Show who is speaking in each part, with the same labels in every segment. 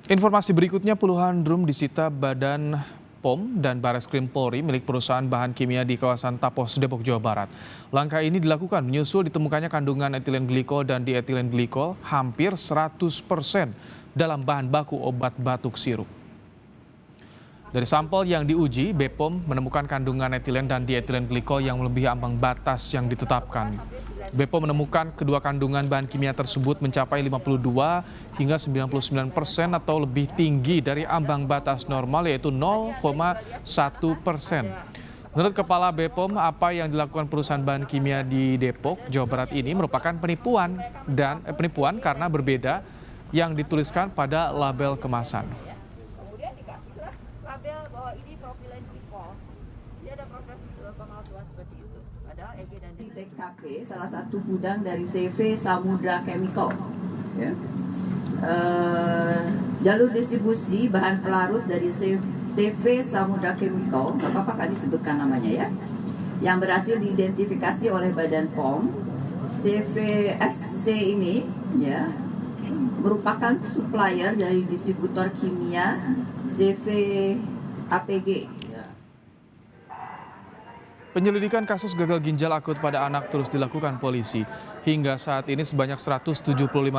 Speaker 1: Informasi berikutnya, puluhan drum disita Badan POM dan Bareskrim Polri milik perusahaan bahan kimia di kawasan Tapos, Depok, Jawa Barat. Langkah ini dilakukan menyusul ditemukannya kandungan etilen glikol dan dietilen glikol hampir 100% dalam bahan baku obat batuk sirup. Dari sampel yang diuji, BPOM menemukan kandungan etilen dan dietilen glikol yang melebihi ambang batas yang ditetapkan. BPOM menemukan kedua kandungan bahan kimia tersebut mencapai 52 hingga 99% atau lebih tinggi dari ambang batas normal, yaitu 0,1%. Menurut Kepala BPOM, apa yang dilakukan perusahaan bahan kimia di Depok, Jawa Barat ini merupakan penipuan karena berbeda yang dituliskan pada label kemasan.
Speaker 2: Label bahwa ini propilen glikol. Dia ada proses pemalsuan seperti itu. Ada EG dan
Speaker 3: di TKP salah satu gudang dari CV Samudra Chemical. Ya. Jalur distribusi bahan pelarut dari CV Samudra Chemical, nggak apa-apa kan disebutkan namanya ya, yang berhasil diidentifikasi oleh Badan POM. CVSC ini ya merupakan supplier dari distributor kimia CV APG.
Speaker 1: Penyelidikan kasus gagal ginjal akut pada anak terus dilakukan polisi. Hingga saat ini sebanyak 175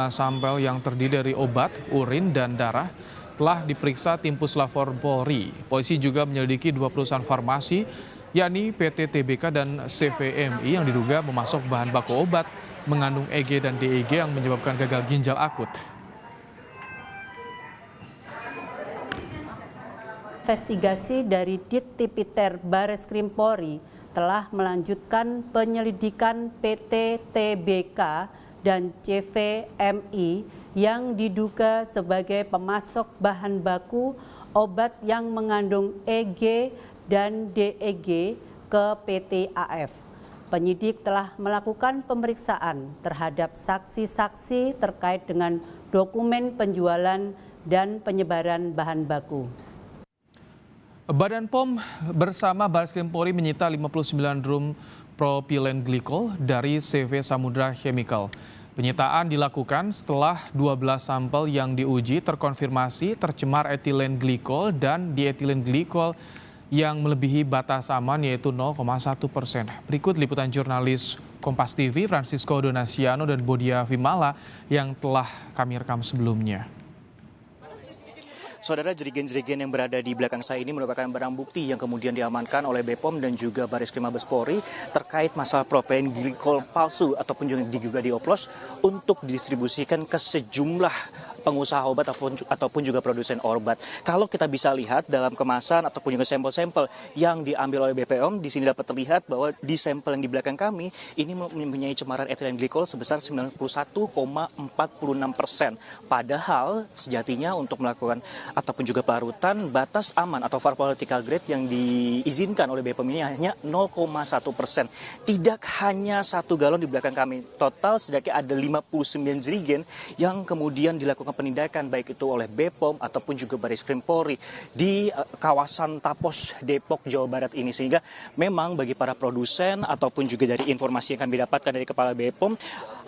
Speaker 1: sampel yang terdiri dari obat, urin, dan darah telah diperiksa tim Puslapor Polri. Polisi juga menyelidiki 2 perusahaan farmasi, yakni PT TBK dan CVMI yang diduga memasok bahan baku obat mengandung EG dan DEG yang menyebabkan gagal ginjal akut.
Speaker 4: Investigasi dari Ditipiter Bareskrim Polri telah melanjutkan penyelidikan PT TBK dan CVMI yang diduga sebagai pemasok bahan baku obat yang mengandung EG dan DEG ke PT AF. Penyidik telah melakukan pemeriksaan terhadap saksi-saksi terkait dengan dokumen penjualan dan penyebaran bahan baku.
Speaker 1: Badan POM bersama Bareskrim Polri menyita 59 drum propilen glikol dari CV Samudra Chemical. Penyitaan dilakukan setelah 12 sampel yang diuji terkonfirmasi tercemar etilen glikol dan dietilen glikol yang melebihi batas aman, yaitu 0,1%. Berikut liputan jurnalis Kompas TV Francisco Donasiano dan Bodia Vimala yang telah kami rekam sebelumnya.
Speaker 5: Saudara, jerigen-jerigen yang berada di belakang saya ini merupakan barang bukti yang kemudian diamankan oleh BPOM dan juga Bareskrim Mabes Polri terkait masalah propilen glikol palsu ataupun juga dioplos untuk didistribusikan ke sejumlah pengusaha obat ataupun juga produsen obat. Kalau kita bisa lihat dalam kemasan ataupun juga sampel-sampel yang diambil oleh BPOM, di sini dapat terlihat bahwa di sampel yang di belakang kami ini mempunyai cemaran etilen glikol sebesar 91,46%. Padahal sejatinya untuk melakukan ataupun juga pelarutan batas aman atau pharmaceutical grade yang diizinkan oleh BPOM ini hanya 0,1%. Tidak hanya 1 galon di belakang kami, total sedikitnya ada 59 jerigen yang kemudian dilakukan penindakan baik itu oleh BPOM ataupun juga Bareskrim Polri di kawasan Tapos, Depok, Jawa Barat ini. Sehingga memang bagi para produsen ataupun juga dari informasi yang kami dapatkan dari Kepala BPOM,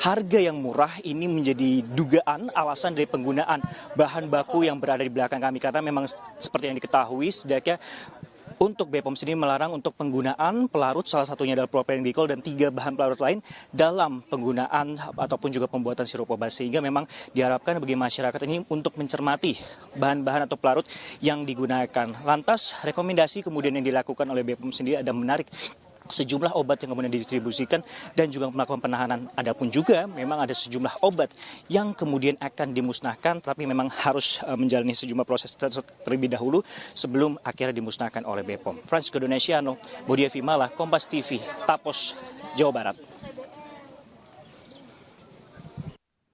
Speaker 5: harga yang murah ini menjadi dugaan alasan dari penggunaan bahan baku yang berada di belakang kami. Karena memang seperti yang diketahui sedangkan untuk BPOM sendiri melarang untuk penggunaan pelarut, salah satunya adalah propilen glikol dan 3 bahan pelarut lain dalam penggunaan ataupun juga pembuatan sirup obat. Sehingga memang diharapkan bagi masyarakat ini untuk mencermati bahan-bahan atau pelarut yang digunakan. Lantas rekomendasi kemudian yang dilakukan oleh BPOM sendiri ada menarik sejumlah obat yang kemudian didistribusikan dan juga melakukan penahanan. Adapun juga memang ada sejumlah obat yang kemudian akan dimusnahkan, tapi memang harus menjalani sejumlah proses terlebih dahulu sebelum akhirnya dimusnahkan oleh BPOM. Francisco Donasiano, Bodia Vimala, Kompas TV, Tapos, Jawa Barat.